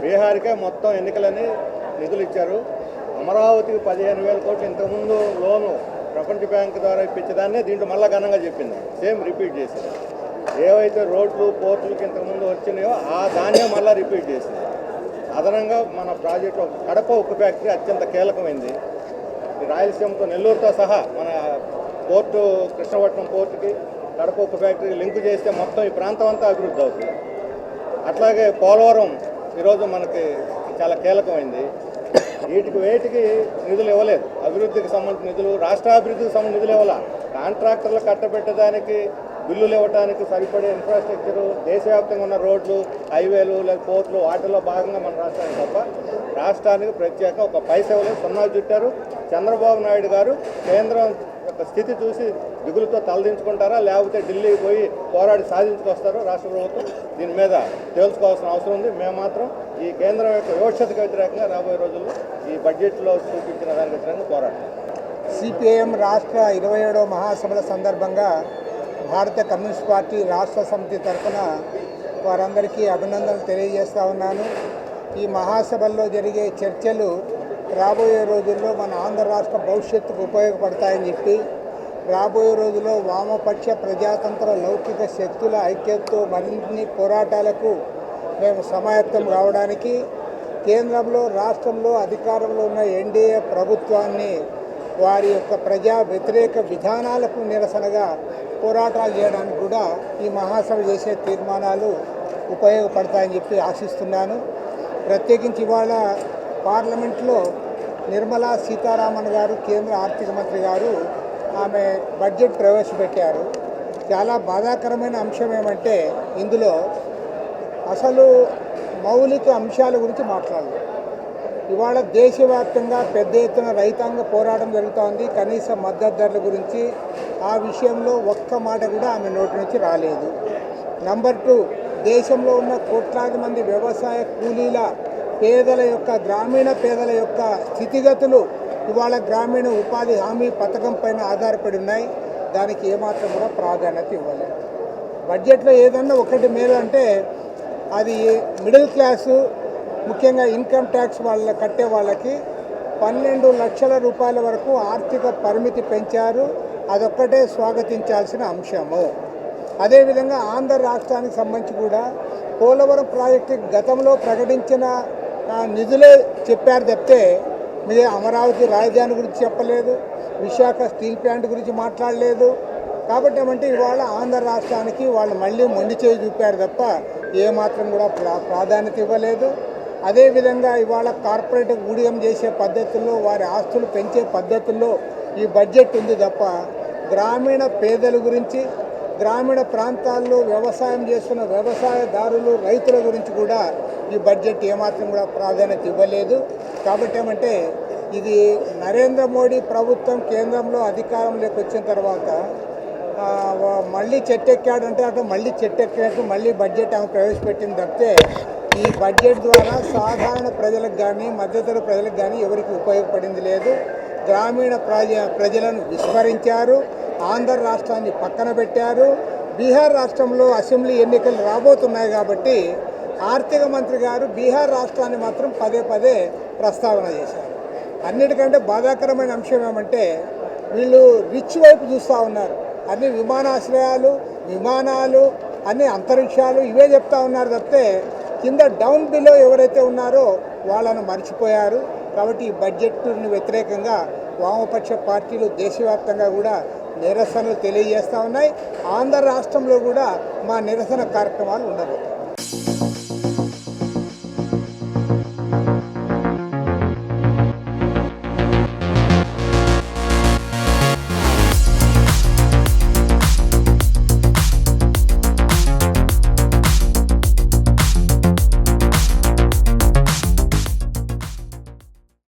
బీహార్కే మొత్తం ఎన్నికలని నిధులు ఇచ్చారు. అమరావతికి 15,000 కోట్లు ఇంతకుముందు లోను ప్రపంచ బ్యాంకు ద్వారా ఇప్పించేదాన్నే దీంట్లో మళ్ళా ఘనంగా చెప్పింది. సేమ్ రిపీట్ చేసింది. ఏవైతే రోడ్లు పోర్టులకి ఇంతకుముందు వచ్చినాయో ఆ దాన్నే మళ్ళీ రిపీట్ చేసింది. అదనంగా మన ప్రాజెక్టు కడప ఉక్కు ఫ్యాక్టరీ అత్యంత కీలకమైంది. రాయలసీమతో నెల్లూరుతో సహా మన పోర్టు కృష్ణపట్నం పోర్టుకి కడప ఉక్కు ఫ్యాక్టరీ లింకు చేస్తే మొత్తం ఈ ప్రాంతం అంతా అభివృద్ధి అవుతుంది. అట్లాగే పోలవరం ఈరోజు మనకి చాలా కీలకమైంది. వేటికి నిధులు ఇవ్వలేదు. అభివృద్ధికి సంబంధించిన నిధులు, రాష్ట్రాభివృద్ధికి సంబంధించిన నిధులు ఇవ్వాల. కాంట్రాక్టర్లు కట్టబెట్టడానికి, బిల్లులు ఇవ్వడానికి సరిపడే ఇన్ఫ్రాస్ట్రక్చరు, దేశవ్యాప్తంగా ఉన్న రోడ్లు, హైవేలు లేదా పోర్టులు వాటిలో భాగంగా మన రాష్ట్రానికి తప్ప రాష్ట్రానికి ప్రత్యేక ఒక పైసా ఇవ్వలేదు. సున్నా చుట్టారు. చంద్రబాబు నాయుడు గారు కేంద్రం యొక్క స్థితి చూసి దిగులుతో తలదించుకుంటారా, లేకపోతే ఢిల్లీకి పోయి పోరాడి సాధించుకొస్తారో రాష్ట్ర ప్రభుత్వం దీని మీద తేల్చుకోవాల్సిన అవసరం ఉంది. మేము మాత్రం ఈ కేంద్రం యొక్క వివక్షతకు వ్యతిరేకంగా రాబోయే రోజుల్లో ఈ బడ్జెట్లో చూపించిన దానికి వ్యతిరేకంగా పోరాడతాం. సిపిఐఎం రాష్ట్ర 27వ మహాసభల సందర్భంగా భారత కమ్యూనిస్ట్ పార్టీ రాష్ట్ర సమితి తరఫున వారందరికీ అభినందనలు తెలియజేస్తూ ఉన్నాను. ఈ మహాసభల్లో జరిగే చర్చలు రాబోయే రోజుల్లో మన ఆంధ్ర రాష్ట్ర భవిష్యత్తుకు ఉపయోగపడతాయని చెప్పి, రాబోయే రోజుల్లో వామపక్ష ప్రజాతంత్ర లౌకిక శక్తుల ఐక్యతతో మరిన్ని పోరాటాలకు మేము సమాయత్తం కావడానికి, కేంద్రంలో రాష్ట్రంలో అధికారంలో ఉన్న ఎన్డీఏ ప్రభుత్వాన్ని వారి యొక్క ప్రజా వ్యతిరేక విధానాలకు నిరసనగా పోరాటాలు చేయడానికి కూడా ఈ మహాసభ చేసే తీర్మానాలు ఉపయోగపడతాయని చెప్పి ఆశిస్తున్నాను. ప్రత్యేకించి ఇవాళ పార్లమెంట్లో నిర్మలా సీతారామన్ గారు, కేంద్ర ఆర్థిక మంత్రి గారు, ఆమె బడ్జెట్ ప్రవేశపెట్టారు. చాలా బాధాకరమైన అంశం ఏమంటే ఇందులో అసలు మౌలిక అంశాల గురించి మాట్లాడాలి. ఇవాళ దేశవ్యాప్తంగా పెద్ద ఎత్తున రైతాంగ పోరాటం జరుగుతోంది. కనీస మద్దతు ధరల గురించి ఆ విషయంలో ఒక్క మాట కూడా ఆమె నోటి నుంచి రాలేదు. నంబర్ 2, దేశంలో ఉన్న కోట్లాది మంది వ్యవసాయ కూలీల పేదల యొక్క గ్రామీణ పేదల యొక్క స్థితిగతులు ఇవాళ గ్రామీణ ఉపాధి హామీ పథకం పైన ఆధారపడి ఉన్నాయి. దానికి ఏమాత్రం కూడా ప్రాధాన్యత ఇవ్వలేదు. బడ్జెట్లో ఏదన్నా ఒకటి మేలు అంటే అది మిడిల్ క్లాసు, ముఖ్యంగా ఇన్కమ్ ట్యాక్స్ కట్టే వాళ్ళకి 12 లక్షల రూపాయల వరకు ఆర్థిక పరిమితి పెంచారు. అదొక్కటే స్వాగతించాల్సిన అంశము. అదేవిధంగా ఆంధ్ర రాష్ట్రానికి సంబంధించి కూడా పోలవరం ప్రాజెక్టు గతంలో ప్రకటించిన నిధులే చెప్పారు తప్పితే మీదే అమరావతి రాజధాని గురించి చెప్పలేదు, విశాఖ స్టీల్ ప్లాంట్ గురించి మాట్లాడలేదు. కాబట్టి ఏమంటే ఇవాళ ఆంధ్ర రాష్ట్రానికి వాళ్ళు మళ్ళీ మొండి చేయి చూపారు తప్ప ఏమాత్రం కూడా ప్రాధాన్యత ఇవ్వలేదు. అదేవిధంగా ఇవాళ కార్పొరేట్ ఊడియం చేసే పద్ధతుల్లో, వారి ఆస్తులు పెంచే పద్ధతుల్లో ఈ బడ్జెట్ ఉంది తప్ప గ్రామీణ పేదల గురించి, గ్రామీణ ప్రాంతాల్లో వ్యవసాయం చేస్తున్న వ్యవసాయదారులు, రైతుల గురించి కూడా ఈ బడ్జెట్ ఏమాత్రం కూడా ప్రాధాన్యత ఇవ్వలేదు. కాబట్టి ఏమంటే ఇది నరేంద్ర మోడీ ప్రభుత్వం కేంద్రంలో అధికారంలోకి వచ్చిన తర్వాత మళ్ళీ చెట్టెక్కాడంటే అటు మళ్ళీ చెట్టెక్కినట్టు మళ్ళీ బడ్జెట్ ఆమె ప్రవేశపెట్టింది తప్పితే ఈ బడ్జెట్ ద్వారా సాధారణ ప్రజలకు కానీ, మధ్యతరగతి ప్రజలకు కానీ ఎవరికి ఉపయోగపడింది లేదు. గ్రామీణ ప్రజలను విస్మరించారు. ఆంధ్ర రాష్ట్రాన్ని పక్కన పెట్టారు. బీహార్ రాష్ట్రంలో అసెంబ్లీ ఎన్నికలు రాబోతున్నాయి కాబట్టి ఆర్థిక మంత్రి గారు బీహార్ రాష్ట్రాన్ని మాత్రం పదే ప్రస్తావన చేశారు. అన్నిటికంటే బాధాకరమైన అంశం ఏమంటే వీళ్ళు రిచ్ వైపు చూస్తూ ఉన్నారు. అన్ని విమానాలు అన్ని అంతరిక్షాలు ఇవే చెప్తా ఉన్నారు తప్పితే కింద డౌన్ బిలో ఎవరైతే ఉన్నారో వాళ్ళను మర్చిపోయారు. కాబట్టి ఈ బడ్జెట్ను వ్యతిరేకంగా వామపక్ష పార్టీలు దేశవ్యాప్తంగా కూడా నిరసనలు తెలియజేస్తూ ఉన్నాయి. ఆంధ్ర రాష్ట్రంలో కూడా మా నిరసన కార్యక్రమాలు ఉండవు.